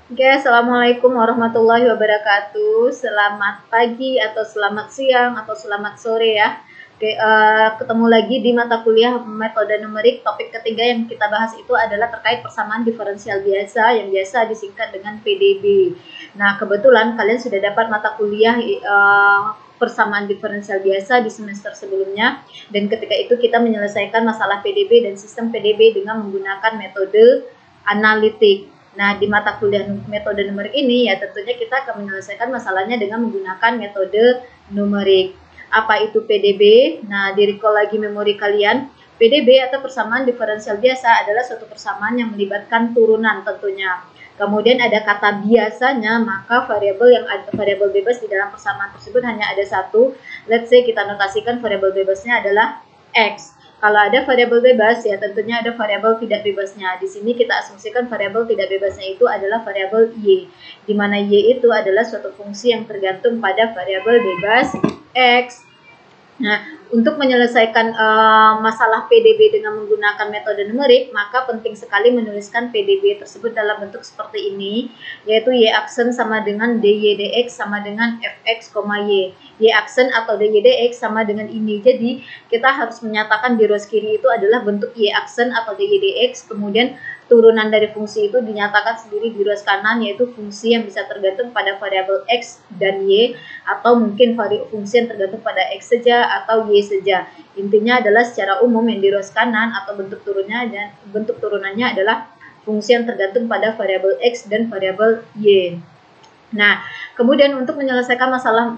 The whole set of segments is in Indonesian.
Oke, Assalamualaikum warahmatullahi wabarakatuh. Selamat pagi atau selamat siang atau selamat sore ya. Oke, ketemu lagi di mata kuliah metode numerik. Topik ketiga yang kita bahas itu adalah terkait persamaan diferensial biasa yang biasa disingkat dengan PDB. Nah, kebetulan kalian sudah dapat mata kuliah persamaan diferensial biasa di semester sebelumnya, dan ketika itu kita menyelesaikan masalah PDB dan sistem PDB dengan menggunakan metode analitik. Nah, di mata kuliah metode numerik ini ya tentunya kita akan menyelesaikan masalahnya dengan menggunakan metode numerik. Apa itu PDB? Nah, di-recall lagi memori kalian. PDB atau persamaan diferensial biasa adalah suatu persamaan yang melibatkan turunan tentunya. Kemudian ada kata biasanya, maka variabel bebas di dalam persamaan tersebut hanya ada satu. Let's say kita notasikan variabel bebasnya adalah X. Kalau ada variabel bebas, ya tentunya ada variabel tidak bebasnya. Di sini kita asumsikan variabel tidak bebasnya itu adalah variabel Y, di mana Y itu adalah suatu fungsi yang tergantung pada variabel bebas X. Nah, untuk menyelesaikan masalah PDB dengan menggunakan metode numerik, maka penting sekali menuliskan PDB tersebut dalam bentuk seperti ini, yaitu Y aksen sama dengan DY dx sama dengan Fx, Y. Y aksen atau DY dx sama dengan ini. Jadi, kita harus menyatakan di ruas kiri itu adalah bentuk Y aksen atau DY dx, kemudian turunan dari fungsi itu dinyatakan sendiri di ruas kanan, yaitu fungsi yang bisa tergantung pada variabel X dan Y, atau mungkin fungsi yang tergantung pada X saja atau Y saja. Intinya adalah secara umum yang di ruas kanan atau bentuk turunannya adalah fungsi yang tergantung pada variabel X dan variabel Y. Nah, kemudian untuk menyelesaikan masalah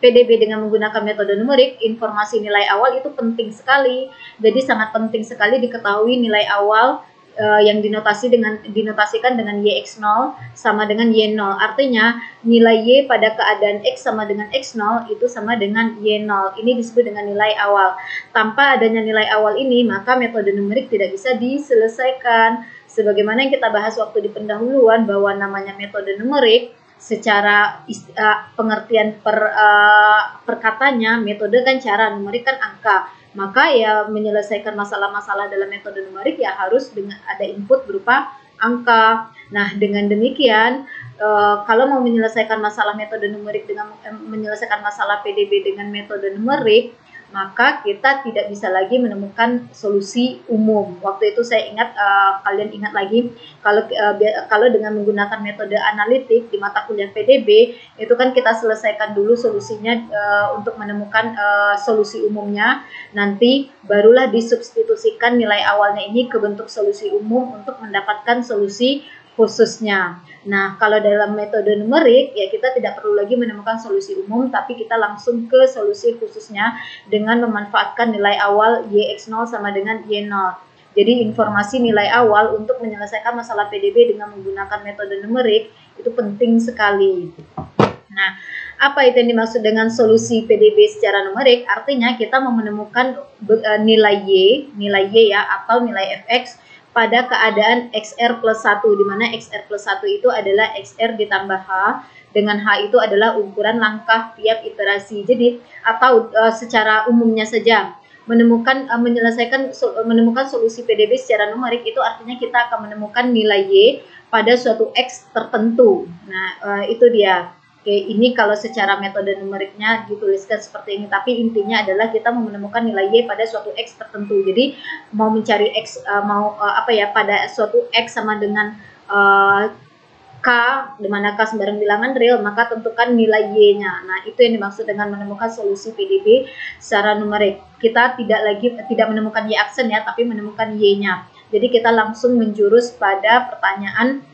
PDB dengan menggunakan metode numerik, informasi nilai awal itu penting sekali. Jadi sangat penting sekali diketahui nilai awal yang dinotasikan dengan YX0 sama dengan Y0. Artinya nilai Y pada keadaan X sama dengan X0 itu sama dengan Y0. Ini disebut dengan nilai awal. Tanpa adanya nilai awal ini, maka metode numerik tidak bisa diselesaikan. Sebagaimana yang kita bahas waktu di pendahuluan bahwa namanya metode numerik, secara pengertian perkatanya, metode kan cara, numerik kan angka. Maka ya menyelesaikan masalah-masalah dalam metode numerik ya harus dengan ada input berupa angka. Nah, dengan demikian kalau mau menyelesaikan masalah metode numerik dengan menyelesaikan masalah PDB dengan metode numerik, maka kita tidak bisa lagi menemukan solusi umum. Waktu itu saya ingat, kalian ingat lagi, kalau dengan menggunakan metode analitik di mata kuliah PDB, itu kan kita selesaikan dulu solusinya untuk menemukan solusi umumnya. Nanti barulah disubstitusikan nilai awalnya ini ke bentuk solusi umum untuk mendapatkan solusi khususnya. Nah, kalau dalam metode numerik, ya kita tidak perlu lagi menemukan solusi umum, tapi kita langsung ke solusi khususnya dengan memanfaatkan nilai awal YX0 sama dengan Y0. Jadi informasi nilai awal untuk menyelesaikan masalah PDB dengan menggunakan metode numerik itu penting sekali. Nah, apa itu yang dimaksud dengan solusi PDB secara numerik? Artinya kita mau menemukan nilai Y ya, atau nilai Fx pada keadaan XR plus 1, di mana XR plus 1 itu adalah XR ditambah H, dengan H itu adalah ukuran langkah tiap iterasi. Jadi, atau secara umumnya saja, menemukan solusi PDB secara numerik itu artinya kita akan menemukan nilai Y pada suatu X tertentu. Nah, itu dia. Oke, ini kalau secara metode numeriknya dituliskan seperti ini, tapi intinya adalah kita mau menemukan nilai Y pada suatu X tertentu. Jadi mau mencari X, pada suatu X sama dengan K, di mana K sembarang bilangan real, maka tentukan nilai Y-nya. Nah, itu yang dimaksud dengan menemukan solusi PDB secara numerik. Kita tidak menemukan Y aksen ya, tapi menemukan Y-nya. Jadi kita langsung menjurus pada pertanyaan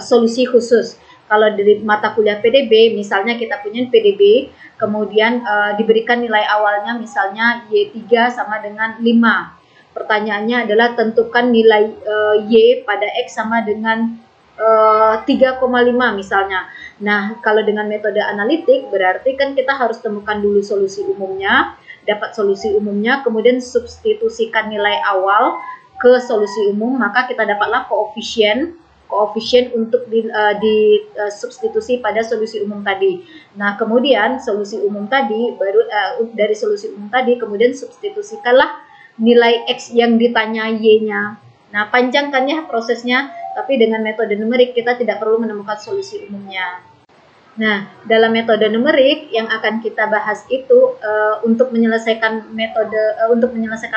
solusi khusus. Kalau dari mata kuliah PDB, misalnya kita punya PDB, kemudian diberikan nilai awalnya misalnya Y3 sama dengan 5. Pertanyaannya adalah tentukan nilai Y pada X sama dengan 3,5 misalnya. Nah, kalau dengan metode analitik, berarti kan kita harus temukan dulu solusi umumnya, dapat solusi umumnya, kemudian substitusikan nilai awal ke solusi umum, maka kita dapatlah koefisien untuk disubstitusi pada solusi umum tadi. Nah, kemudian solusi umum tadi dari solusi umum tadi kemudian substitusikanlah nilai X yang ditanya Y-nya. Nah, panjang kan ya prosesnya, tapi dengan metode numerik kita tidak perlu menemukan solusi umumnya. Nah, dalam metode numerik yang akan kita bahas itu untuk menyelesaikan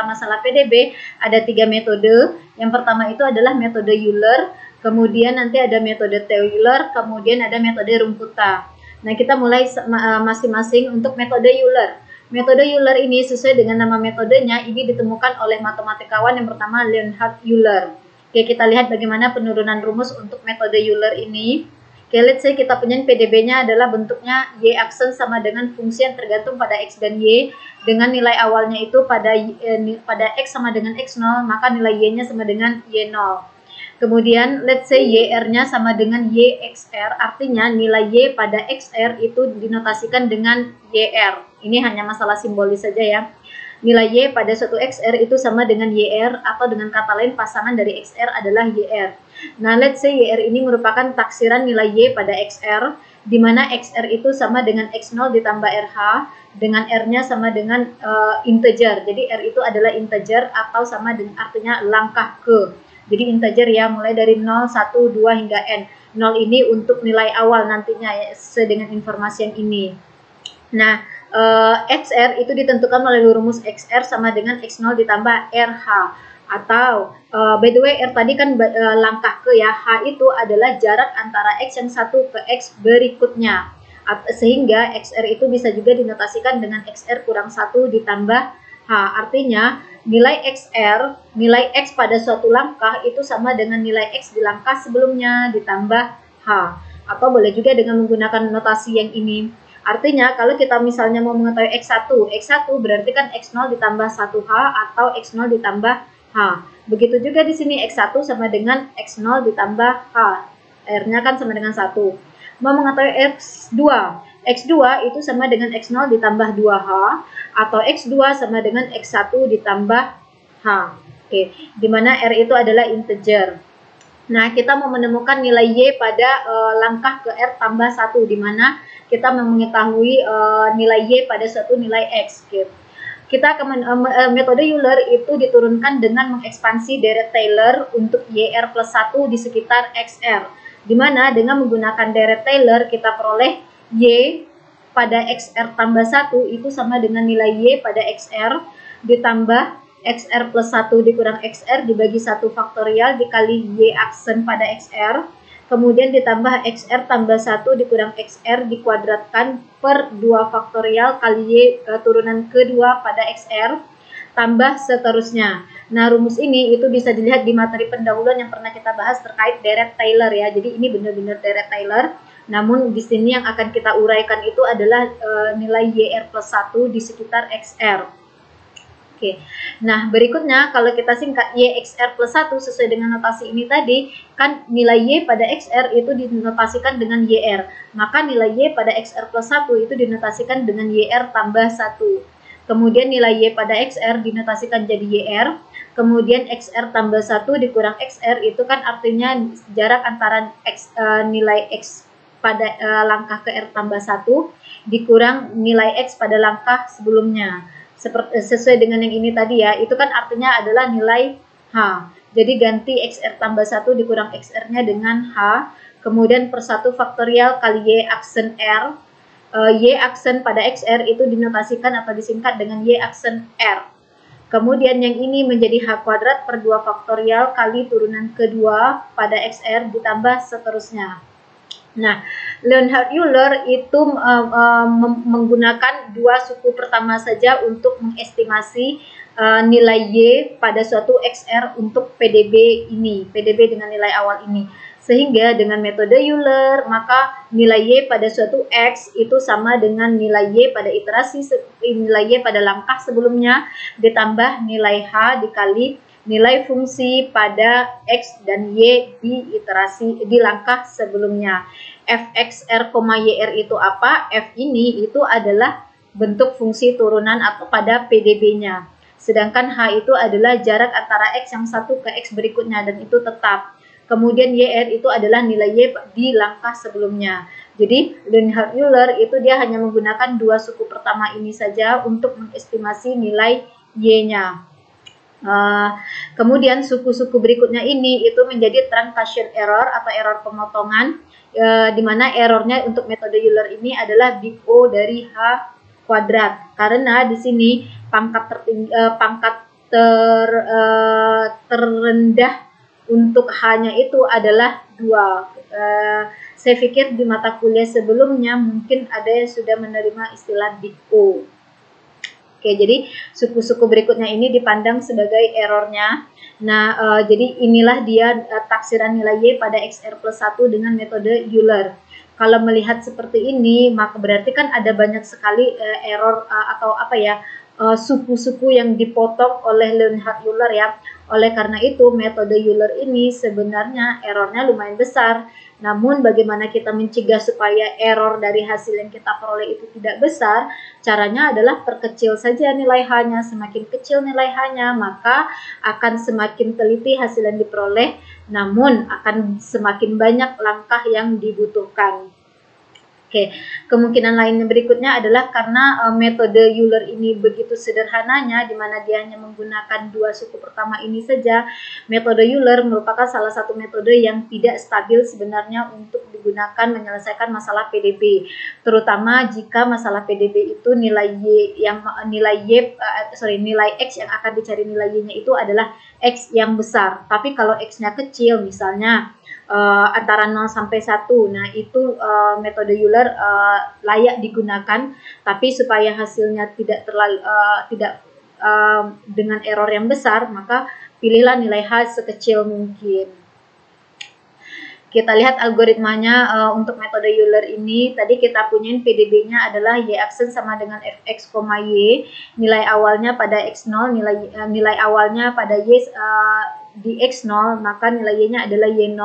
masalah PDB ada 3 metode. Yang pertama itu adalah metode Euler, kemudian nanti ada metode Taylor, kemudian ada metode Rumputa. Nah, kita mulai masing-masing untuk metode Euler. Metode Euler ini sesuai dengan nama metodenya, ini ditemukan oleh matematikawan yang bernama Leonhard Euler. Oke, kita lihat bagaimana penurunan rumus untuk metode Euler ini. Oke, let's say kita punya PDB-nya adalah bentuknya Y aksen sama dengan fungsi yang tergantung pada X dan Y, dengan nilai awalnya itu pada X sama dengan X0, maka nilai Y-nya sama dengan Y0. Kemudian let's say YR-nya sama dengan YXR, artinya nilai Y pada XR itu dinotasikan dengan YR. Ini hanya masalah simbolis saja ya. Nilai Y pada suatu XR itu sama dengan YR, atau dengan kata lain pasangan dari XR adalah YR. Nah, let's say YR ini merupakan taksiran nilai Y pada XR, di mana XR itu sama dengan X0 ditambah RH, dengan R-nya sama dengan integer. Jadi R itu adalah integer atau sama dengan artinya langkah ke. Jadi integer ya, mulai dari 0, 1, 2 hingga N. 0 ini untuk nilai awal nantinya ya, sesuai dengan informasi yang ini. Nah, XR itu ditentukan melalui rumus XR sama dengan X0 ditambah RH. Atau, by the way, R tadi kan langkah ke ya, H itu adalah jarak antara X yang satu ke X berikutnya. Sehingga XR itu bisa juga dinotasikan dengan XR kurang 1 ditambah H. Artinya, nilai XR, nilai X pada suatu langkah itu sama dengan nilai X di langkah sebelumnya ditambah H. Atau boleh juga dengan menggunakan notasi yang ini. Artinya kalau kita misalnya mau mengetahui X1 berarti kan X0 ditambah 1H atau X0 ditambah H. Begitu juga di sini X1 sama dengan X0 ditambah H. R-nya kan sama dengan 1. Mau mengetahui X2 itu sama dengan X0 ditambah 2H atau X2 sama dengan X1 ditambah H. Oke, dimana R itu adalah integer. Nah, kita mau menemukan nilai Y pada langkah ke R tambah 1, dimana kita mengetahui nilai Y pada suatu nilai X. Kita akan metode Euler itu diturunkan dengan mengekspansi deret Taylor untuk YR plus 1 di sekitar XR. Dimana dengan menggunakan deret Taylor kita peroleh Y pada XR tambah 1 itu sama dengan nilai Y pada XR ditambah XR plus 1 dikurang XR dibagi 1 faktorial dikali Y aksen pada XR. Kemudian ditambah XR tambah 1 dikurang XR dikuadratkan per 2 faktorial kali Y turunan kedua pada XR. Tambah seterusnya. Nah, rumus ini itu bisa dilihat di materi pendahuluan yang pernah kita bahas terkait deret Taylor ya. Jadi ini benar-benar deret Taylor. Namun di sini yang akan kita uraikan itu adalah nilai YR plus 1 di sekitar XR. Oke. Nah, berikutnya kalau kita singkat YXR plus 1 sesuai dengan notasi ini tadi, kan nilai Y pada XR itu dinotasikan dengan YR. Maka nilai Y pada XR plus 1 itu dinotasikan dengan YR tambah 1. Kemudian nilai Y pada XR dinotasikan jadi YR. Kemudian XR tambah 1 dikurang XR itu kan artinya jarak antara nilai X pada langkah ke R tambah 1 dikurang nilai X pada langkah sebelumnya. Sesuai dengan yang ini tadi ya, itu kan artinya adalah nilai H. Jadi ganti XR tambah 1 dikurang XR-nya dengan H, kemudian per 1 faktorial kali Y aksen R. Y aksen pada XR itu dinotasikan atau disingkat dengan Y aksen R. Kemudian yang ini menjadi H kuadrat per 2 faktorial kali turunan kedua pada XR ditambah seterusnya. Nah, Leonhard Euler itu menggunakan dua suku pertama saja untuk mengestimasi nilai Y pada suatu XR untuk PDB ini, PDB dengan nilai awal ini. Sehingga dengan metode Euler, maka nilai Y pada suatu X itu sama dengan nilai Y pada iterasi, nilai Y pada langkah sebelumnya, ditambah nilai H dikali nilai fungsi pada X dan Y di langkah sebelumnya. Fxr, YR itu apa? F ini itu adalah bentuk fungsi turunan atau pada PDB-nya. Sedangkan H itu adalah jarak antara X yang satu ke X berikutnya dan itu tetap. Kemudian YR itu adalah nilai Y di langkah sebelumnya. Jadi Leonhard Euler itu dia hanya menggunakan dua suku pertama ini saja untuk mengestimasi nilai Y-nya. Kemudian suku-suku berikutnya ini itu menjadi truncation error atau error pemotongan, di mana errornya untuk metode Euler ini adalah big O dari H kuadrat, karena di sini pangkat terendah untuk H-nya itu adalah 2. Saya pikir di mata kuliah sebelumnya mungkin ada yang sudah menerima istilah big O. Oke, jadi suku-suku berikutnya ini dipandang sebagai errornya. Nah, jadi inilah dia taksiran nilai Y pada XR plus 1 dengan metode Euler. Kalau melihat seperti ini, maka berarti kan ada banyak sekali error atau apa ya, suku-suku yang dipotong oleh Leonhard Euler ya. Oleh karena itu, metode Euler ini sebenarnya errornya lumayan besar. Namun bagaimana kita mencegah supaya error dari hasil yang kita peroleh itu tidak besar? Caranya adalah perkecil saja nilai H-nya. Semakin kecil nilai H-nya, maka akan semakin teliti hasil yang diperoleh, namun akan semakin banyak langkah yang dibutuhkan. Oke, kemungkinan lain berikutnya adalah karena metode Euler ini begitu sederhananya, di mana dia hanya menggunakan 2 suku pertama ini saja. Metode Euler merupakan salah satu metode yang tidak stabil sebenarnya untuk digunakan menyelesaikan masalah PDB, terutama jika masalah PDB itu nilai X yang akan dicari nilai Y-nya itu adalah X yang besar. Tapi kalau X-nya kecil, misalnya antara 0 sampai 1. Nah, itu metode Euler layak digunakan, tapi supaya hasilnya tidak terlalu dengan error yang besar, maka pilihlah nilai H sekecil mungkin. Kita lihat algoritmanya untuk metode Euler ini. Tadi kita punya PDB-nya adalah Y aksen sama dengan Fx, Y. Nilai awalnya pada X0, nilai awalnya pada Y di X0, maka nilai Y-nya adalah Y0.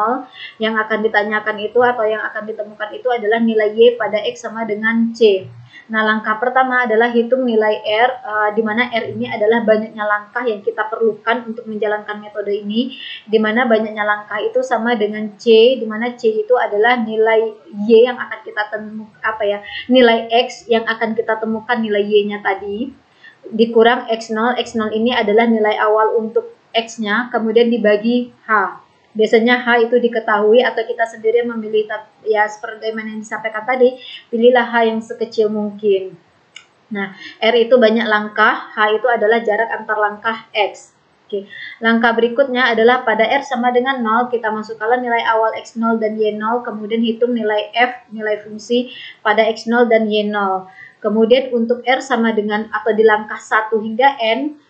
Yang akan ditanyakan itu atau yang akan ditemukan itu adalah nilai Y pada X sama dengan C. Nah, langkah pertama adalah hitung nilai R, di mana R ini adalah banyaknya langkah yang kita perlukan untuk menjalankan metode ini, di mana banyaknya langkah itu sama dengan C, di mana C itu adalah nilai Y yang akan kita temukan, nilai X yang akan kita temukan nilai Y-nya tadi, dikurang X0. X0 ini adalah nilai awal untuk X-nya, kemudian dibagi H. Biasanya H itu diketahui atau kita sendiri memilih, ya seperti yang disampaikan tadi, pilihlah H yang sekecil mungkin. Nah, R itu banyak langkah, H itu adalah jarak antar langkah X. Oke. Langkah berikutnya adalah pada R sama dengan 0, kita masukkan nilai awal X0 dan Y0, kemudian hitung nilai F, nilai fungsi pada X0 dan Y0. Kemudian untuk R sama dengan atau di langkah 1 hingga N,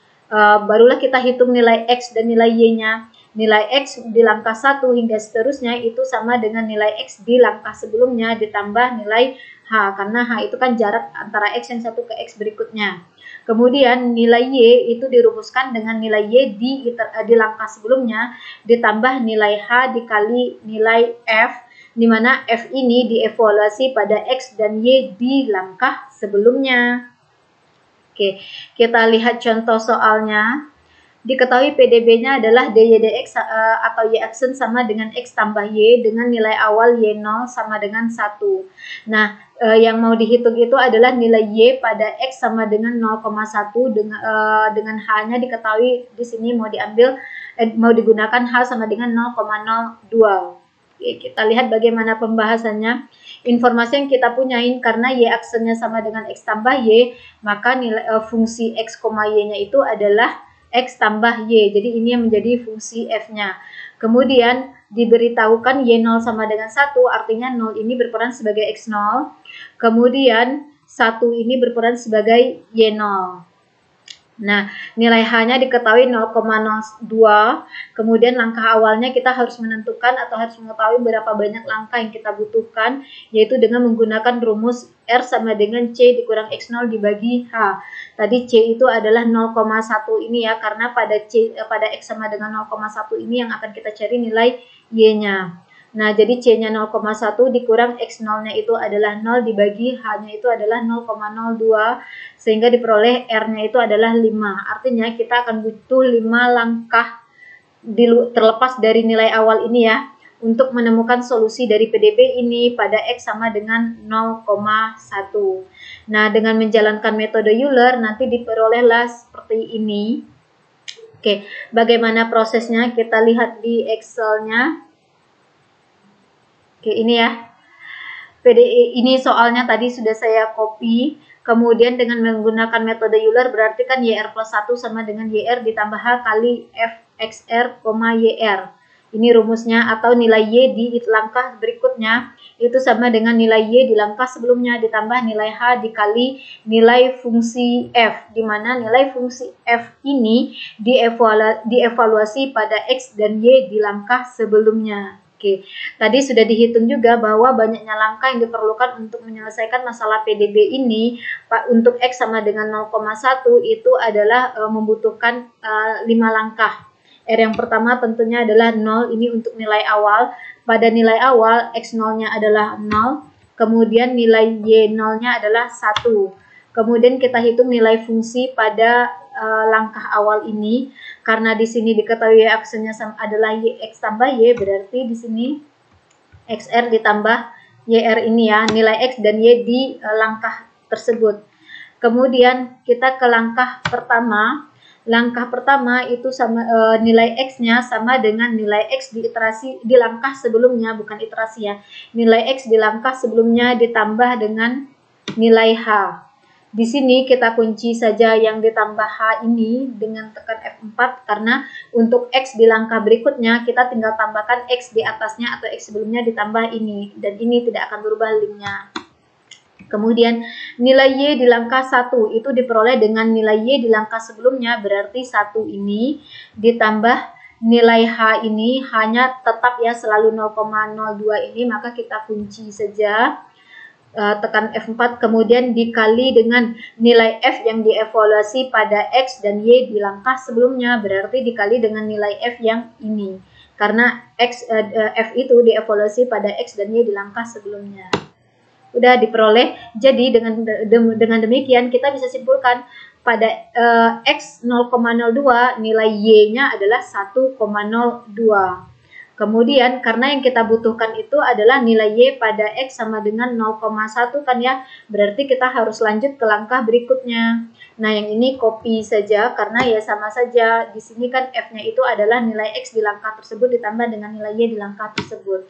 barulah kita hitung nilai X dan nilai Y-nya. Nilai X di langkah 1 hingga seterusnya itu sama dengan nilai X di langkah sebelumnya ditambah nilai H, karena H itu kan jarak antara X yang satu ke X berikutnya. Kemudian nilai Y itu dirumuskan dengan nilai Y di langkah sebelumnya ditambah nilai H dikali nilai F, di mana F ini dievaluasi pada X dan Y di langkah sebelumnya. Oke, kita lihat contoh soalnya. Diketahui PDB-nya adalah dy dx atau Y aksen sama dengan X tambah Y dengan nilai awal Y0 sama dengan 1. Nah, yang mau dihitung itu adalah nilai Y pada X sama dengan 0,1 dengan H-nya diketahui di sini mau digunakan H sama dengan 0,02. Oke, kita lihat bagaimana pembahasannya. Informasi yang kita punyain karena Y aksennya sama dengan X tambah Y, maka nilai fungsi X, Y-nya itu adalah X tambah Y, jadi ini yang menjadi fungsi F-nya. Kemudian diberitahukan Y0 sama dengan 1, artinya 0 ini berperan sebagai X0. Kemudian 1 ini berperan sebagai Y0. Nah, nilai H-nya diketahui 0,02. Kemudian langkah awalnya kita harus menentukan atau harus mengetahui berapa banyak langkah yang kita butuhkan, yaitu dengan menggunakan rumus R sama dengan C dikurang X0 dibagi H. Tadi C itu adalah 0,1 ini ya, karena pada X sama dengan 0,1 ini yang akan kita cari nilai Y-nya. Nah, jadi C-nya 0,1 dikurang X0-nya itu adalah 0 dibagi H-nya itu adalah 0,02, sehingga diperoleh R-nya itu adalah 5. Artinya kita akan butuh 5 langkah terlepas dari nilai awal ini ya, untuk menemukan solusi dari PDB ini pada X sama dengan 0,1. Nah, dengan menjalankan metode Euler nanti diperolehlah seperti ini. Oke, bagaimana prosesnya? Kita lihat di Excel-nya. Oke, ini ya. PDE ini soalnya tadi sudah saya copy. Kemudian dengan menggunakan metode Euler berarti kan YR plus 1 sama dengan YR ditambah H kali FXR, YR. Ini rumusnya, atau nilai Y di langkah berikutnya itu sama dengan nilai Y di langkah sebelumnya ditambah nilai H dikali nilai fungsi F, di mana nilai fungsi F ini dievaluasi pada X dan Y di langkah sebelumnya. Oke, tadi sudah dihitung juga bahwa banyaknya langkah yang diperlukan untuk menyelesaikan masalah PDB ini. Untuk X sama dengan 0,1 itu adalah membutuhkan 5 langkah. R yang pertama tentunya adalah 0, ini untuk nilai awal. Pada nilai awal, X0-nya adalah 0, kemudian nilai Y0-nya adalah 1. Kemudian kita hitung nilai fungsi pada langkah awal ini. Karena di sini diketahui aksennya adalah X tambah Y, berarti di sini XR ditambah YR ini ya, nilai X dan Y di langkah tersebut. Kemudian kita ke langkah pertama. Langkah pertama itu sama nilai X-nya sama dengan nilai X di iterasi di langkah sebelumnya, bukan iterasi ya. Nilai X di langkah sebelumnya ditambah dengan nilai H. Di sini kita kunci saja yang ditambah H ini dengan tekan F4 karena untuk X di langkah berikutnya kita tinggal tambahkan X di atasnya atau X sebelumnya ditambah ini, dan ini tidak akan berubah linknya. Kemudian nilai Y di langkah 1 itu diperoleh dengan nilai Y di langkah sebelumnya, berarti 1 ini ditambah nilai H ini, hanya tetap ya selalu 0,02 ini, maka kita kunci saja, tekan F4, kemudian dikali dengan nilai F yang dievaluasi pada X dan Y di langkah sebelumnya, berarti dikali dengan nilai F yang ini, karena F itu dievaluasi pada X dan Y di langkah sebelumnya. Udah diperoleh. Jadi dengan demikian kita bisa simpulkan pada X 0,02 nilai Y-nya adalah 1,02. Kemudian karena yang kita butuhkan itu adalah nilai Y pada X sama dengan 0,1 kan ya, berarti kita harus lanjut ke langkah berikutnya. Nah, yang ini copy saja karena ya sama saja. Di sini kan F-nya itu adalah nilai X di langkah tersebut ditambah dengan nilai Y di langkah tersebut.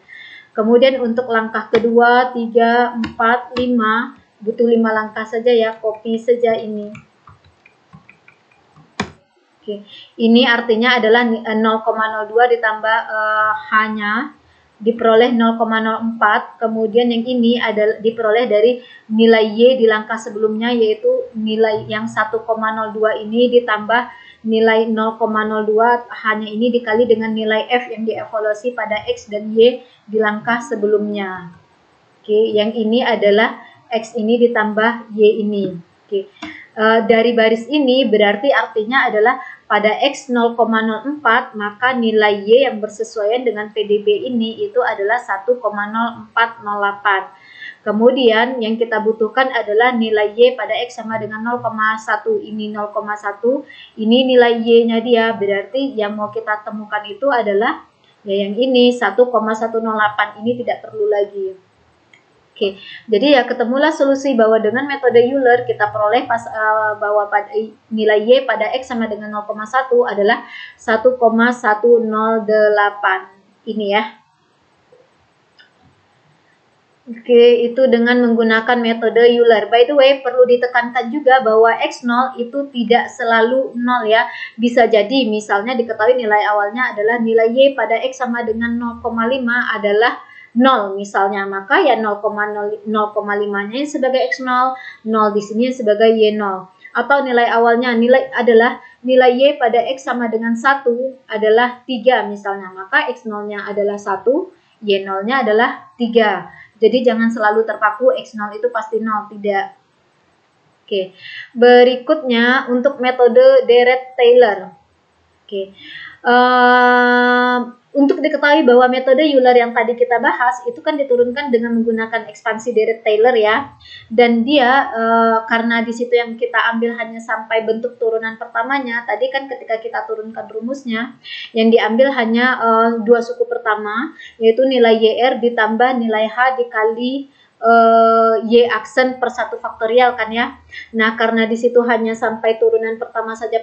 Kemudian untuk langkah kedua, 3, 4, 5, butuh 5 langkah saja ya, copy saja ini. Oke, ini artinya adalah 0,02 ditambah H-nya diperoleh 0,04, kemudian yang ini adalah diperoleh dari nilai Y di langkah sebelumnya, yaitu nilai yang 1,02 ini ditambah nilai 0,02 hanya ini dikali dengan nilai F yang dievaluasi pada X dan Y di langkah sebelumnya. Oke, yang ini adalah X ini ditambah Y ini. Oke, dari baris ini berarti artinya adalah pada X 0,04 maka nilai Y yang bersesuaian dengan PDB ini itu adalah 1,0408. Kemudian yang kita butuhkan adalah nilai Y pada X sama dengan 0,1. Ini 0,1. Ini nilai Y-nya dia. Berarti yang mau kita temukan itu adalah ya yang ini 1,108. Ini tidak perlu lagi. Oke, jadi ya ketemulah solusi bahwa dengan metode Euler kita peroleh bahwa pada nilai Y pada X sama dengan 0,1 adalah 1,108. Ini ya. Oke, itu dengan menggunakan metode Euler. By the way, perlu ditekankan juga bahwa X0 itu tidak selalu 0 ya. Bisa jadi misalnya diketahui nilai awalnya adalah nilai Y pada X sama dengan 0,5 adalah 0 misalnya. Maka ya 0,5-nya sebagai X0, 0 di sini sebagai Y0. Atau nilai awalnya adalah nilai Y pada X sama dengan 1 adalah 3 misalnya. Maka X0-nya adalah 1, Y0-nya adalah 3. Jadi jangan selalu terpaku X0 itu pasti 0, tidak. Oke, berikutnya untuk metode Dirac-Taylor. Oke, untuk diketahui bahwa metode Euler yang tadi kita bahas itu kan diturunkan dengan menggunakan ekspansi Dirac-Taylor ya, dan dia karena di situ yang kita ambil hanya sampai bentuk turunan pertamanya. Tadi kan ketika kita turunkan rumusnya yang diambil hanya dua suku pertama, yaitu nilai YR ditambah nilai H dikali Y aksen per 1 faktorial kan ya. Nah, karena di situ hanya sampai turunan pertama saja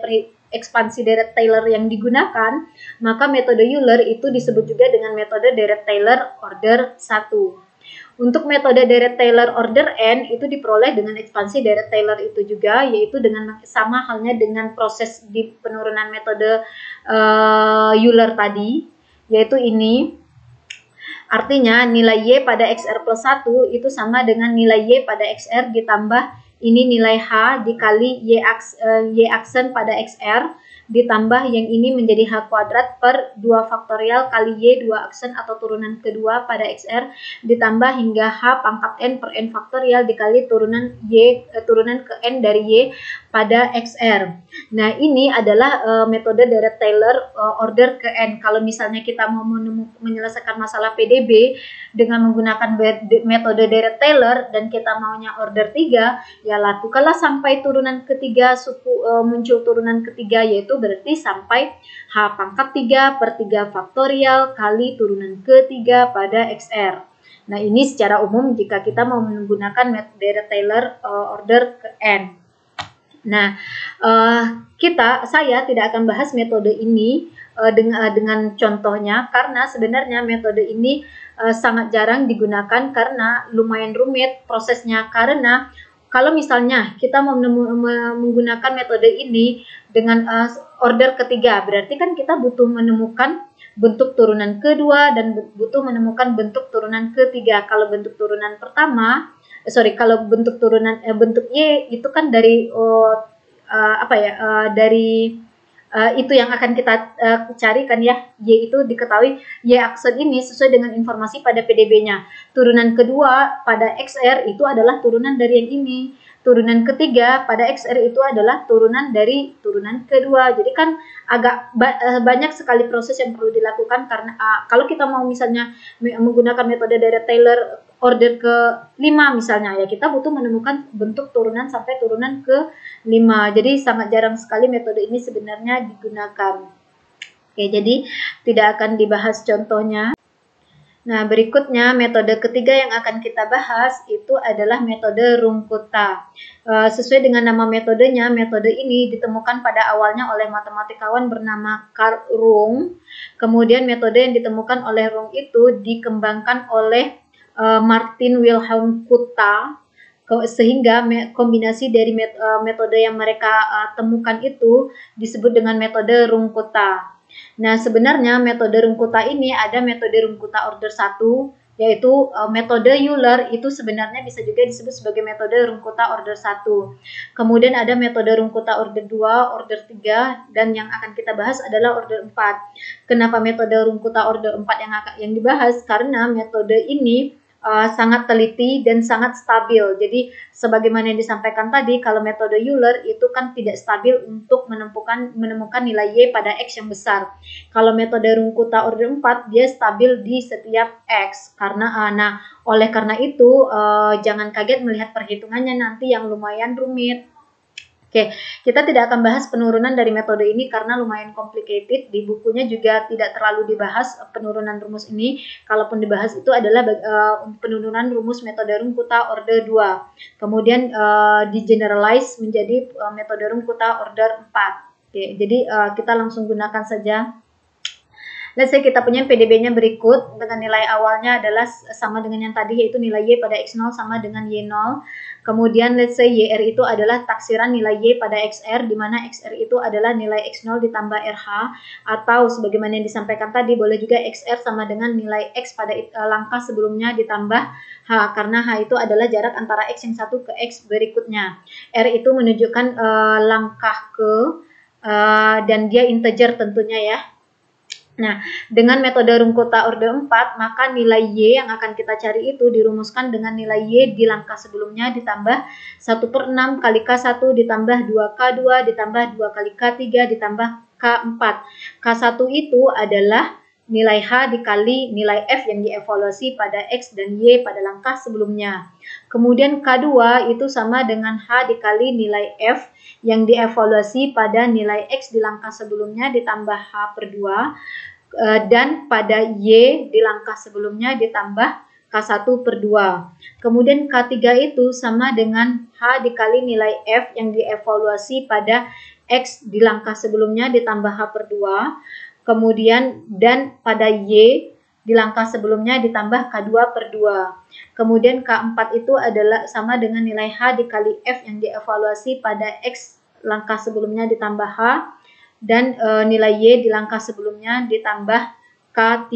ekspansi deret Taylor yang digunakan, maka metode Euler itu disebut juga dengan metode deret Taylor order 1. Untuk metode deret Taylor order n itu diperoleh dengan ekspansi deret Taylor itu juga, yaitu dengan sama halnya dengan proses di penurunan metode Euler tadi, yaitu ini. Artinya nilai Y pada XR plus 1 itu sama dengan nilai Y pada XR ditambah ini nilai H dikali Y aksen pada XR ditambah yang ini menjadi H kuadrat per 2 faktorial kali Y 2 aksen atau turunan kedua pada XR ditambah hingga H pangkat N per N faktorial dikali turunan ke N dari Y pada XR. Nah, ini adalah metode deret Taylor order ke N. Kalau misalnya kita mau menyelesaikan masalah PDB dengan menggunakan metode deret Taylor dan kita maunya order 3, ya lakukanlah sampai turunan ketiga muncul turunan ketiga, yaitu berarti sampai H pangkat 3 per 3 faktorial kali turunan ketiga pada XR. Nah, ini secara umum jika kita mau menggunakan metode deret Taylor order ke N. Nah, saya tidak akan bahas metode ini dengan contohnya karena sebenarnya metode ini sangat jarang digunakan karena lumayan rumit prosesnya. Karena kalau misalnya kita mau menggunakan metode ini dengan order ketiga, berarti kan kita butuh menemukan bentuk turunan kedua dan butuh menemukan bentuk turunan ketiga. Kalau bentuk turunan pertama, kalau bentuk turunan bentuk Y itu kan dari dari itu yang akan kita cari kan ya. Y itu diketahui Y aksen ini sesuai dengan informasi pada PDB-nya. Turunan kedua pada XR itu adalah turunan dari yang ini. Turunan ketiga pada XR itu adalah turunan dari turunan kedua. Jadi kan agak banyak sekali proses yang perlu dilakukan karena kalau kita mau misalnya menggunakan metode deret Taylor order ke-5 misalnya, ya kita butuh menemukan bentuk turunan sampai turunan ke-5. Jadi sangat jarang sekali metode ini sebenarnya digunakan. Oke, jadi tidak akan dibahas contohnya. Nah, berikutnya metode ketiga yang akan kita bahas itu adalah metode Runge-Kutta. Sesuai dengan nama metodenya, metode ini ditemukan pada awalnya oleh matematikawan bernama Carl Runge. Kemudian metode yang ditemukan oleh Runge itu dikembangkan oleh Martin Wilhelm Kutta, sehingga kombinasi dari metode yang mereka temukan itu disebut dengan metode Runge-Kutta. Nah, sebenarnya metode Runge-Kutta ini ada metode Runge-Kutta order 1, yaitu metode Euler itu sebenarnya bisa juga disebut sebagai metode Runge-Kutta order 1. Kemudian ada metode Runge-Kutta order 2, order 3, dan yang akan kita bahas adalah order 4. Kenapa metode Runge-Kutta order 4 yang dibahas? Karena metode ini sangat teliti dan sangat stabil. Jadi sebagaimana yang disampaikan tadi, kalau metode Euler itu kan tidak stabil untuk menemukan nilai Y pada X yang besar. Kalau metode Runge-Kutta order 4 dia stabil di setiap X. Oleh karena itu jangan kaget melihat perhitungannya nanti yang lumayan rumit. Oke, kita tidak akan bahas penurunan dari metode ini karena lumayan complicated. Di bukunya juga tidak terlalu dibahas penurunan rumus ini. Kalaupun dibahas itu adalah penurunan rumus metode Runge-Kutta order 2. Kemudian di-generalize menjadi metode Runge-Kutta order 4. Oke, jadi kita langsung gunakan saja. Let's say kita punya PDB-nya berikut dengan nilai awalnya adalah sama dengan yang tadi, yaitu nilai Y pada X0 sama dengan Y0. Kemudian let's say YR itu adalah taksiran nilai Y pada XR, di mana XR itu adalah nilai X0 ditambah RH, atau sebagaimana yang disampaikan tadi boleh juga XR sama dengan nilai X pada langkah sebelumnya ditambah H, karena H itu adalah jarak antara X yang satu ke X berikutnya. R itu menunjukkan langkah dan dia integer tentunya ya. Nah, dengan metode Runge-Kutta order 4, maka nilai Y yang akan kita cari itu dirumuskan dengan nilai Y di langkah sebelumnya ditambah 1/6 kali K1 ditambah 2K2 ditambah 2 kali K3 ditambah K4. K1 itu adalah nilai H dikali nilai F yang dievaluasi pada X dan Y pada langkah sebelumnya. Kemudian K2 itu sama dengan H dikali nilai F yang dievaluasi pada nilai X di langkah sebelumnya ditambah H per 2 dan pada Y di langkah sebelumnya ditambah K1 per 2. Kemudian K3 itu sama dengan H dikali nilai F yang dievaluasi pada X di langkah sebelumnya ditambah H per 2. Kemudian dan pada Y di langkah sebelumnya ditambah K2 per 2. Kemudian K4 itu adalah sama dengan nilai H dikali F yang dievaluasi pada X langkah sebelumnya ditambah H dan nilai Y di langkah sebelumnya ditambah K3.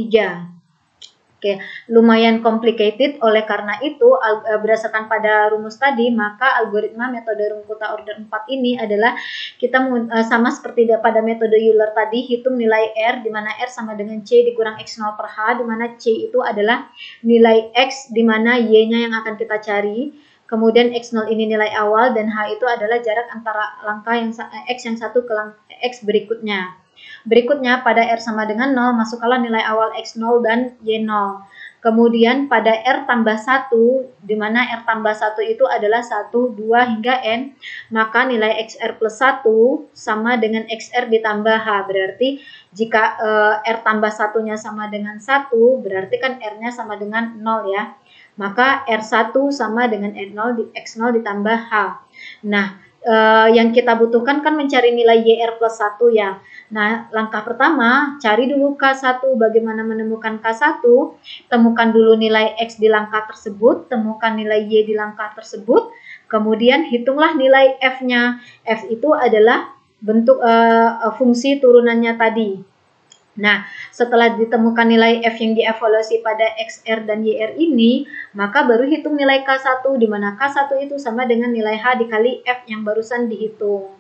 Oke, lumayan complicated. Oleh karena itu, berdasarkan pada rumus tadi, maka algoritma metode Rumputa order 4 ini adalah kita sama seperti pada metode Euler tadi, hitung nilai R, di mana R sama dengan C dikurang X0 per H, di mana C itu adalah nilai X, di mana Y-nya yang akan kita cari. Kemudian X0 ini nilai awal, dan H itu adalah jarak antara langkah yang X yang satu ke X berikutnya. Berikutnya pada R sama dengan 0, masukkanlah nilai awal X0 dan Y0. Kemudian pada R tambah 1, di mana R tambah 1 itu adalah 1, 2, hingga N, maka nilai XR plus 1 sama dengan XR ditambah H. Berarti jika R tambah 1-nya sama dengan 1, berarti kan R-nya sama dengan 0 ya. Maka R1 sama dengan X0 ditambah H. Nah, yang kita butuhkan kan mencari nilai YR plus 1 ya. Nah, langkah pertama, cari dulu K1. Bagaimana menemukan K1? Temukan dulu nilai X di langkah tersebut, temukan nilai Y di langkah tersebut, kemudian hitunglah nilai F-nya. F itu adalah bentuk fungsi turunannya tadi. Nah, setelah ditemukan nilai F yang dievaluasi pada XR dan YR ini, maka baru hitung nilai K1, di mana K1 itu sama dengan nilai H dikali F yang barusan dihitung.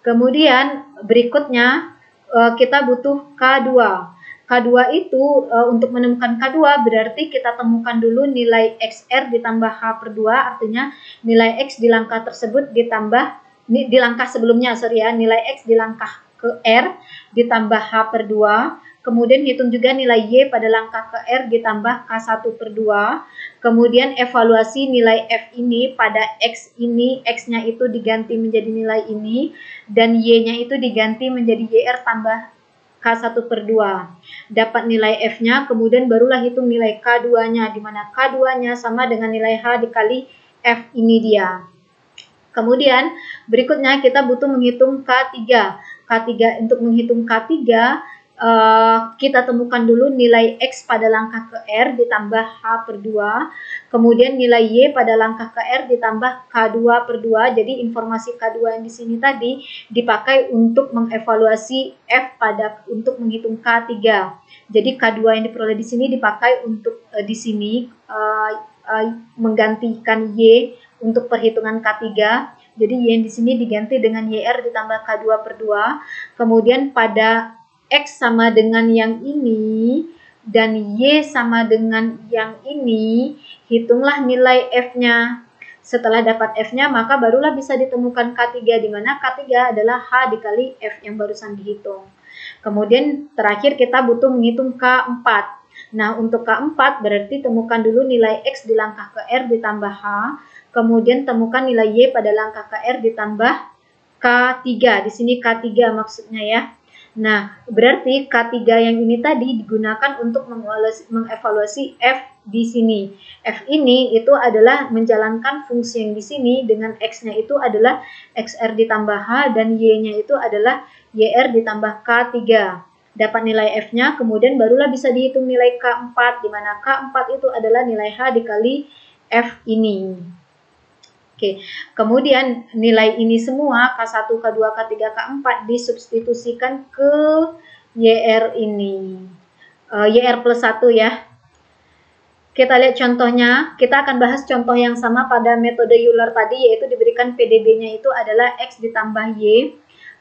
Kemudian berikutnya kita butuh K2. K2 itu untuk menemukan K2 berarti kita temukan dulu nilai XR ditambah H per 2, artinya nilai X di langkah tersebut ditambah, di langkah sebelumnya, nilai X di langkah ke R ditambah H per 2. Kemudian hitung juga nilai Y pada langkah ke R ditambah K1 per 2. Kemudian evaluasi nilai F ini pada X ini, X-nya itu diganti menjadi nilai ini, dan Y-nya itu diganti menjadi YR tambah K1 per 2. Dapat nilai F-nya, kemudian barulah hitung nilai K2-nya, di mana K2-nya sama dengan nilai H dikali F ini dia. Kemudian berikutnya kita butuh menghitung K3. K3, untuk menghitung K3, kita temukan dulu nilai X pada langkah ke R ditambah H per 2, kemudian nilai Y pada langkah ke R ditambah K2 per 2. Jadi informasi K2 yang di sini tadi dipakai untuk mengevaluasi F untuk menghitung K3. Jadi K2 yang diperoleh di sini dipakai untuk di sini menggantikan Y untuk perhitungan K3. Jadi Y yang di sini diganti dengan YR ditambah K2 per 2. Kemudian pada X sama dengan yang ini dan Y sama dengan yang ini, hitunglah nilai F-nya. Setelah dapat F-nya, maka barulah bisa ditemukan K3, di mana K3 adalah H dikali F yang barusan dihitung. Kemudian terakhir kita butuh menghitung K4. Nah, untuk K4 berarti temukan dulu nilai X di langkah ke R ditambah H, kemudian temukan nilai Y pada langkah ke R ditambah K3. Di sini K3 maksudnya ya. Nah, berarti K3 yang ini tadi digunakan untuk mengevaluasi F di sini. F ini itu adalah menjalankan fungsi yang di sini dengan X-nya itu adalah XR ditambah H dan Y-nya itu adalah YR ditambah K3. Dapat nilai F-nya, kemudian barulah bisa dihitung nilai K4, di mana K4 itu adalah nilai H dikali F ini. Oke, kemudian nilai ini semua K1, K2, K3, K4 disubstitusikan ke YR ini. YR plus 1 ya. Kita lihat contohnya, kita akan bahas contoh yang sama pada metode Euler tadi, yaitu diberikan PDB-nya itu adalah X ditambah Y.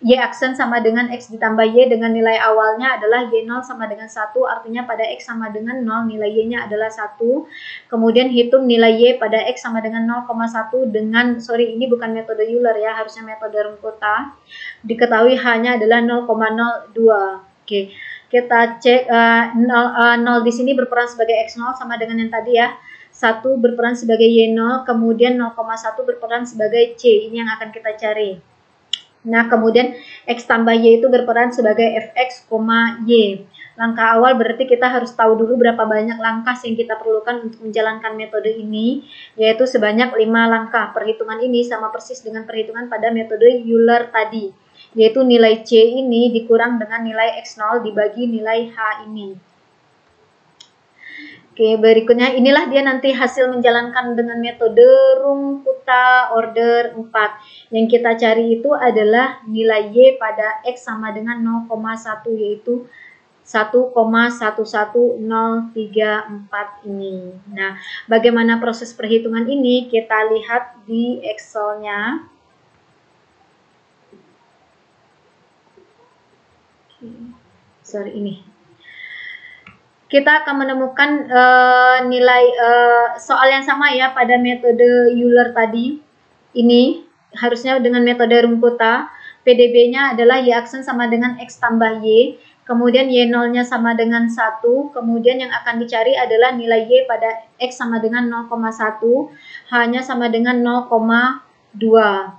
Y aksen sama dengan X ditambah Y dengan nilai awalnya adalah Y0 sama dengan 1, artinya pada X sama dengan 0, nilai Y-nya adalah 1. Kemudian hitung nilai Y pada X sama dengan 0,1 dengan, ini bukan metode Euler ya, harusnya metode Rumputa. Diketahui H-nya adalah 0,02. Oke, kita cek 0 di sini berperan sebagai X0 sama dengan yang tadi ya. 1 berperan sebagai Y0, kemudian 0,1 berperan sebagai C, ini yang akan kita cari. Nah, kemudian X tambah Y itu berperan sebagai Fx, Y. Langkah awal berarti kita harus tahu dulu berapa banyak langkah yang kita perlukan untuk menjalankan metode ini, yaitu sebanyak 5 langkah. Perhitungan ini sama persis dengan perhitungan pada metode Euler tadi, yaitu nilai C ini dikurang dengan nilai X0 dibagi nilai H ini. Oke, berikutnya inilah dia nanti hasil menjalankan dengan metode Rumputa order 4. Yang kita cari itu adalah nilai Y pada X sama dengan 0,1, yaitu 1,11034 ini. Nah, bagaimana proses perhitungan ini? Kita lihat di Excel-nya. Sorry, ini. Kita akan menemukan nilai soal yang sama ya pada metode Euler tadi. Ini harusnya dengan metode Rumputa. PDB-nya adalah Y aksen sama dengan X tambah Y. Kemudian Y0-nya sama dengan 1. Kemudian yang akan dicari adalah nilai Y pada X sama dengan 0,1. H-nya sama dengan 0,2.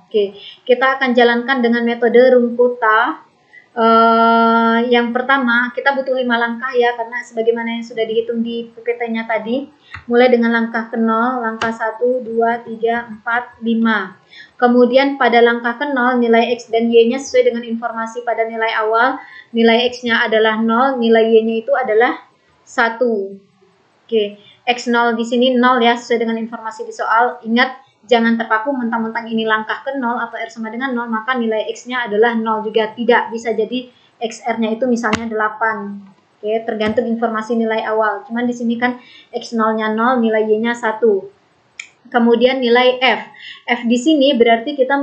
Oke, kita akan jalankan dengan metode Rumputa. Yang pertama kita butuh 5 langkah ya, karena sebagaimana yang sudah dihitung di PPT-nya tadi, mulai dengan langkah ke 0, langkah 1, 2, 3, 4, 5. Kemudian pada langkah ke 0 nilai X dan Y-nya sesuai dengan informasi pada nilai awal. Nilai X-nya adalah 0, nilai Y-nya itu adalah 1. Oke, X0 di sini 0 ya, sesuai dengan informasi di soal. Ingat, jangan terpaku mentang-mentang ini langkah ke 0 atau R sama dengan 0, maka nilai X-nya adalah 0 juga. Tidak, bisa jadi XR-nya itu misalnya 8. Oke, tergantung informasi nilai awal. Cuman di sini kan X0-nya 0, nilai Y-nya 1. Kemudian nilai F. F di sini berarti kita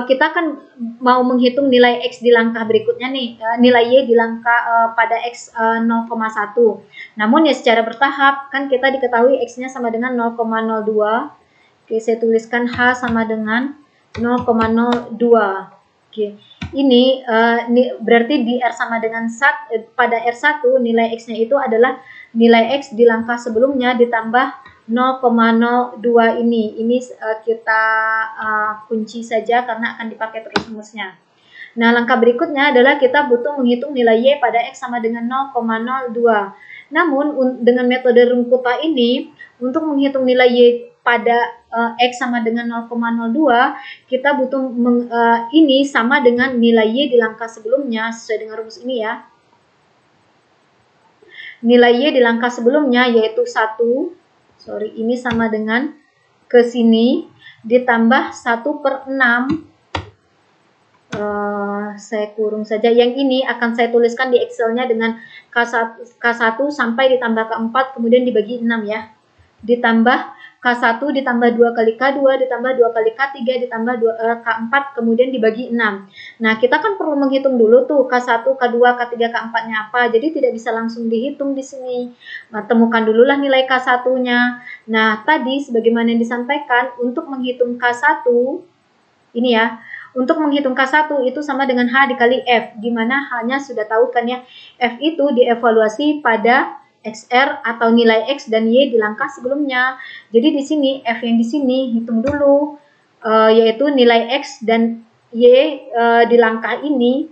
kita kan mau menghitung nilai X di langkah berikutnya nih, nilai Y di langkah pada X 0,1. Namun ya secara bertahap, kan kita diketahui X-nya sama dengan 0,02. Oke, saya tuliskan H sama dengan 0,02. Oke, ini berarti di R sama dengan pada R1 nilai X-nya itu adalah nilai X di langkah sebelumnya ditambah 0,02 ini. Ini kita kunci saja karena akan dipakai terus rumusnya. Nah, langkah berikutnya adalah kita butuh menghitung nilai Y pada X sama dengan 0,02. Namun, dengan metode Rumputa ini, untuk menghitung nilai Y pada X sama dengan 0,02, kita butuh ini sama dengan nilai Y di langkah sebelumnya, sesuai dengan rumus ini ya. Nilai Y di langkah sebelumnya yaitu 1, ini sama dengan ke sini, ditambah 1/6, saya kurung saja, yang ini akan saya tuliskan di Excel-nya dengan K1 sampai ditambah K4, kemudian dibagi 6 ya. Ditambah K1 ditambah 2 kali K2 ditambah 2 kali K3 ditambah K4 kemudian dibagi 6. Nah, kita kan perlu menghitung dulu tuh K1, K2, K3, K4-nya apa. Jadi tidak bisa langsung dihitung di sini. Nah, temukan dululah nilai K1-nya. Nah, tadi sebagaimana yang disampaikan untuk menghitung K1 ini ya. Untuk menghitung K1 itu sama dengan H dikali F, di mana H-nya sudah tahu kan ya. F itu dievaluasi pada XR atau nilai X dan Y di langkah sebelumnya. Jadi di sini F yang di sini hitung dulu, yaitu nilai X dan Y di langkah ini.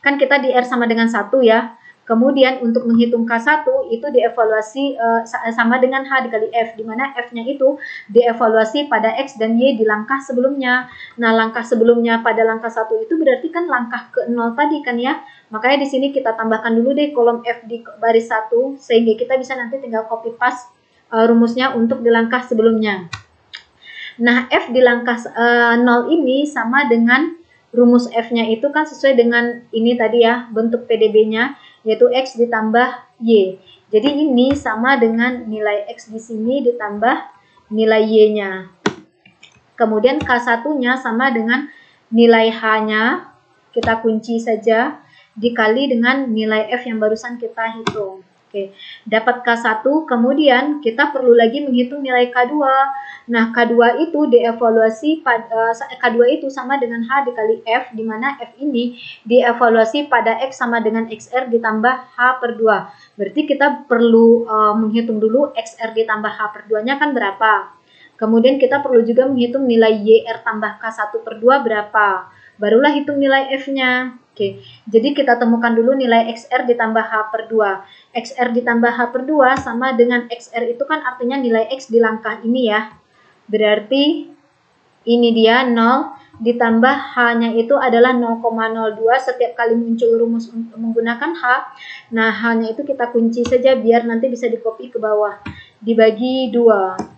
Kan kita di R sama dengan 1 ya. Kemudian untuk menghitung K1 itu dievaluasi sama dengan H dikali F, di mana F-nya itu dievaluasi pada X dan Y di langkah sebelumnya. Nah, langkah sebelumnya pada langkah 1 itu berarti kan langkah ke 0 tadi kan ya. Makanya di sini kita tambahkan dulu deh kolom F di baris 1, sehingga kita bisa nanti tinggal copy paste rumusnya untuk di langkah sebelumnya. Nah, F di langkah 0 ini sama dengan rumus F-nya itu kan sesuai dengan ini tadi ya, bentuk PDB-nya, yaitu X ditambah Y. Jadi ini sama dengan nilai X di sini ditambah nilai Y-nya. Kemudian K1-nya sama dengan nilai H-nya, kita kunci saja, dikali dengan nilai F yang barusan kita hitung. Oke, dapat K1, kemudian kita perlu lagi menghitung nilai K2. Nah, K2 itu dievaluasi K2 itu sama dengan H dikali F, di mana F ini dievaluasi pada X sama dengan XR ditambah H/2. Berarti kita perlu menghitung dulu XR ditambah H/2-nya kan berapa. Kemudian kita perlu juga menghitung nilai YR tambah K1/2 berapa. Barulah hitung nilai F-nya. Oke, jadi kita temukan dulu nilai XR ditambah H per 2. XR ditambah H per 2 sama dengan XR itu kan artinya nilai X di langkah ini ya. Berarti ini dia 0 ditambah H-nya itu adalah 0,02 setiap kali muncul rumus untuk menggunakan H. Nah, H-nya itu kita kunci saja biar nanti bisa di-copy ke bawah. Dibagi 2.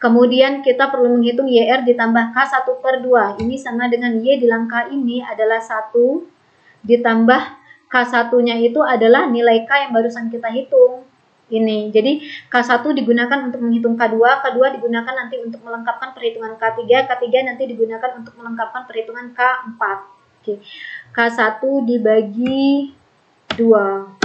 Kemudian kita perlu menghitung YR ditambah K1 per 2. Ini sama dengan Y di langkah ini adalah 1 ditambah K1-nya itu adalah nilai K yang barusan kita hitung. Ini. Jadi K1 digunakan untuk menghitung K2, K2 digunakan nanti untuk melengkapkan perhitungan K3, K3 nanti digunakan untuk melengkapkan perhitungan K4. Oke. K1 dibagi 2.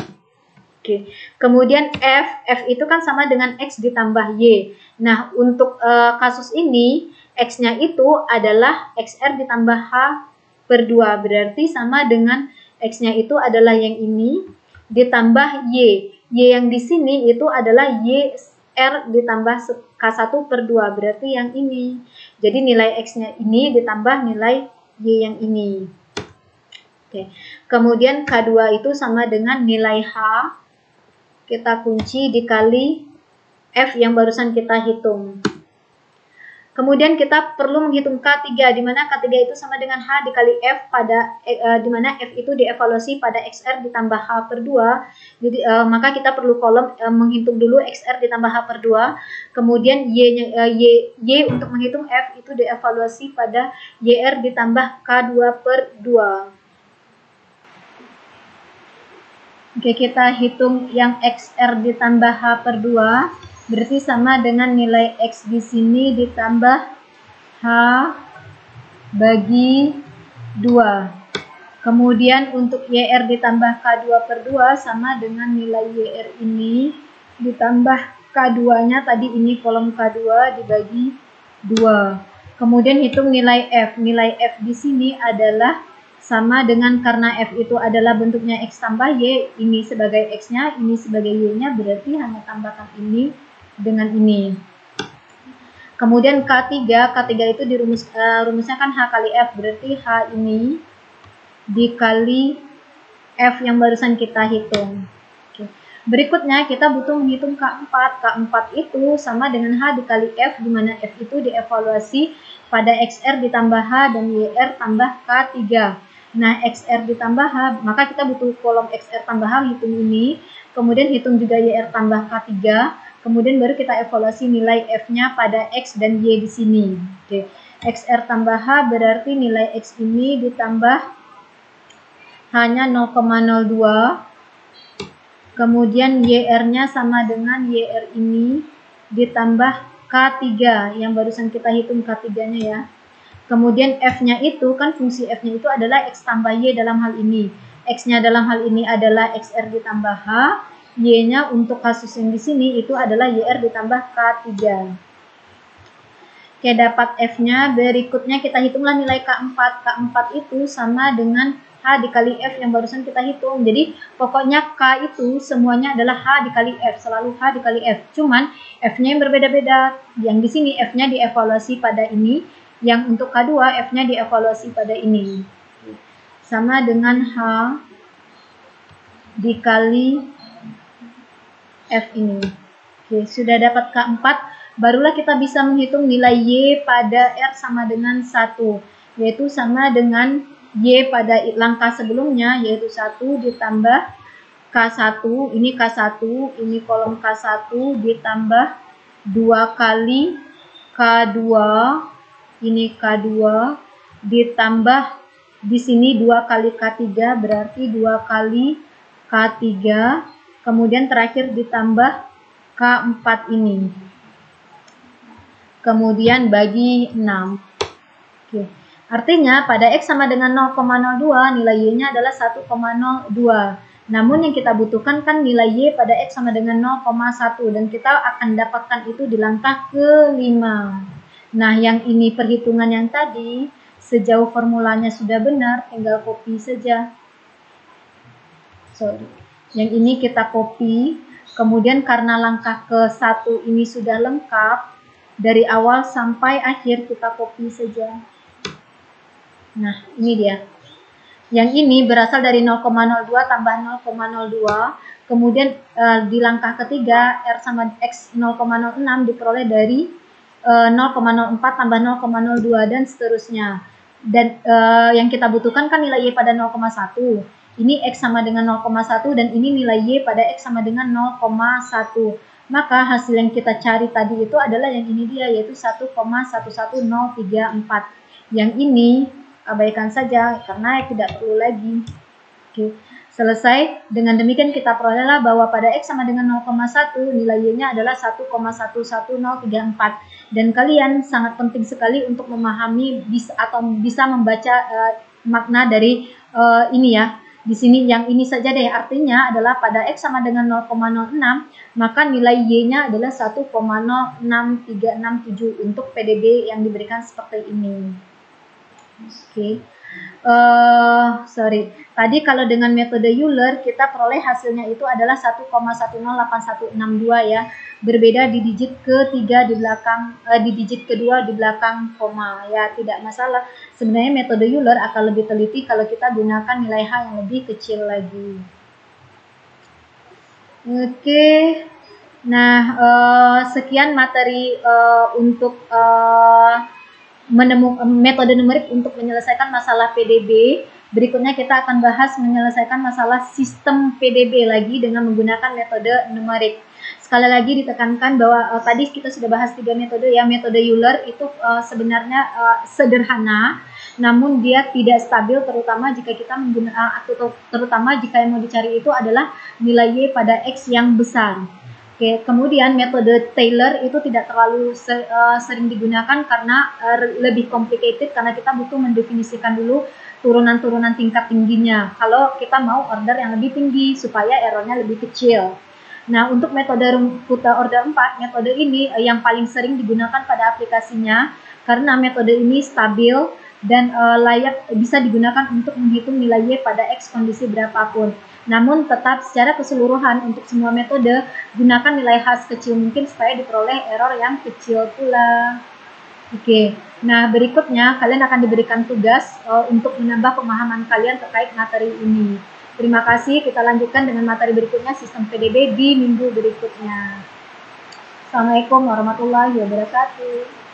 Oke, kemudian F itu kan sama dengan X ditambah Y. Nah, untuk kasus ini, X-nya itu adalah XR ditambah H per 2. Berarti sama dengan X-nya itu adalah yang ini, ditambah Y. Y yang di sini itu adalah YR ditambah K1 per 2. Berarti yang ini. Jadi nilai X-nya ini ditambah nilai Y yang ini. Oke, kemudian K2 itu sama dengan nilai H. Kita kunci dikali F yang barusan kita hitung. Kemudian kita perlu menghitung K3, di mana K3 itu sama dengan H dikali F pada di mana F itu dievaluasi pada XR ditambah H per 2. Jadi maka kita perlu kolom menghitung dulu XR ditambah H per 2. Kemudian Y untuk menghitung F itu dievaluasi pada YR ditambah K2 per 2. Oke, kita hitung yang XR ditambah H per 2, berarti sama dengan nilai X di sini ditambah H bagi 2. Kemudian untuk YR ditambah K2 per 2 sama dengan nilai YR ini ditambah K2-nya, tadi ini kolom K2 dibagi 2. Kemudian hitung nilai F. Nilai F di sini adalah sama dengan karena F itu adalah bentuknya X tambah Y, ini sebagai X-nya, ini sebagai Y-nya, berarti hanya tambahkan ini dengan ini. Kemudian K3 itu rumusnya kan H kali F, berarti H ini dikali F yang barusan kita hitung. Oke. Berikutnya kita butuh menghitung K4. K4 itu sama dengan H dikali F, di mana F itu dievaluasi pada XR ditambah H dan YR tambah K3. Nah, XR ditambah H, maka kita butuh kolom XR tambah H, hitung ini. Kemudian hitung juga YR tambah K3. Kemudian baru kita evaluasi nilai F-nya pada X dan Y di sini. Oke. XR tambah H berarti nilai X ini ditambah H-nya 0,02. Kemudian YR-nya sama dengan YR ini ditambah K3 yang barusan kita hitung K3-nya ya. Kemudian F-nya itu kan fungsi F-nya itu adalah X tambah Y dalam hal ini. X-nya dalam hal ini adalah XR ditambah H. Y-nya untuk kasus yang di sini itu adalah YR ditambah K3. Oke, dapat F-nya. Berikutnya kita hitunglah nilai K4. K4 itu sama dengan H dikali F yang barusan kita hitung. Jadi pokoknya K itu semuanya adalah H dikali F. Selalu H dikali F. Cuman F-nya yang berbeda-beda. Yang di sini F-nya dievaluasi pada ini. Yang untuk K2 F-nya dievaluasi pada ini. Sama dengan H dikali F ini. Oke, sudah dapat K4. Barulah kita bisa menghitung nilai Y pada R sama dengan 1. Yaitu sama dengan Y pada langkah sebelumnya, yaitu 1 ditambah K1. Ini K1, ini kolom K1 ditambah 2 kali K2. Ini K2 ditambah di sini 2 kali K3 berarti 2 kali K3, kemudian terakhir ditambah K4 ini. Kemudian bagi 6. Oke. Artinya pada X sama dengan 0,02 nilai Y-nya adalah 1,02. Namun yang kita butuhkan kan nilai Y pada X sama dengan 0,1 dan kita akan dapatkan itu di langkah ke-5. Nah, yang ini perhitungan yang tadi, sejauh formulanya sudah benar, tinggal copy saja. Yang ini kita copy, kemudian karena langkah ke-1 ini sudah lengkap, dari awal sampai akhir kita copy saja. Nah, ini dia. Yang ini berasal dari 0,02 tambah 0,02. Kemudian di langkah ketiga R sama X 0,06 diperoleh dari 0,04 tambah 0,02 dan seterusnya. Dan yang kita butuhkan kan nilai Y pada 0,1. Ini X sama dengan 0,1 dan ini nilai Y pada X sama dengan 0,1. Maka hasil yang kita cari tadi itu adalah yang ini dia, yaitu 1,11034. Yang ini abaikan saja karena tidak perlu lagi. Oke, selesai. Dengan demikian kita perolehlah bahwa pada X sama dengan 0,1 nilai Y-nya adalah 1,11034. Dan kalian sangat penting sekali untuk memahami bisa membaca makna dari ini ya. Di sini yang ini saja deh, artinya adalah pada X sama dengan 0,06 maka nilai Y-nya adalah 1,06367 untuk PDB yang diberikan seperti ini. Oke. Sorry. Tadi kalau dengan metode Euler kita peroleh hasilnya itu adalah 1,108162 ya. Berbeda di digit ketiga di belakang di digit kedua di belakang koma ya, tidak masalah. Sebenarnya metode Euler akan lebih teliti kalau kita gunakan nilai H yang lebih kecil lagi. Oke. Nah, sekian materi untuk metode numerik untuk menyelesaikan masalah PDB. Berikutnya kita akan bahas menyelesaikan masalah sistem PDB lagi dengan menggunakan metode numerik. Sekali lagi ditekankan bahwa tadi kita sudah bahas 3 metode ya. Metode Euler itu sebenarnya sederhana, namun dia tidak stabil, terutama jika kita menggunakan terutama jika yang mau dicari itu adalah nilai Y pada X yang besar. Oke, kemudian metode Taylor itu tidak terlalu sering digunakan karena lebih complicated, karena kita butuh mendefinisikan dulu turunan-turunan tingkat tingginya kalau kita mau order yang lebih tinggi supaya errornya lebih kecil. Nah, untuk metode rumput order 4, metode ini yang paling sering digunakan pada aplikasinya karena metode ini stabil dan layak bisa digunakan untuk menghitung nilai Y pada X kondisi berapapun. Namun tetap secara keseluruhan untuk semua metode gunakan nilai H sekecil mungkin supaya diperoleh error yang kecil pula. Oke, nah berikutnya kalian akan diberikan tugas untuk menambah pemahaman kalian terkait materi ini. Terima kasih, kita lanjutkan dengan materi berikutnya, sistem PDB di minggu berikutnya. Assalamualaikum warahmatullahi wabarakatuh.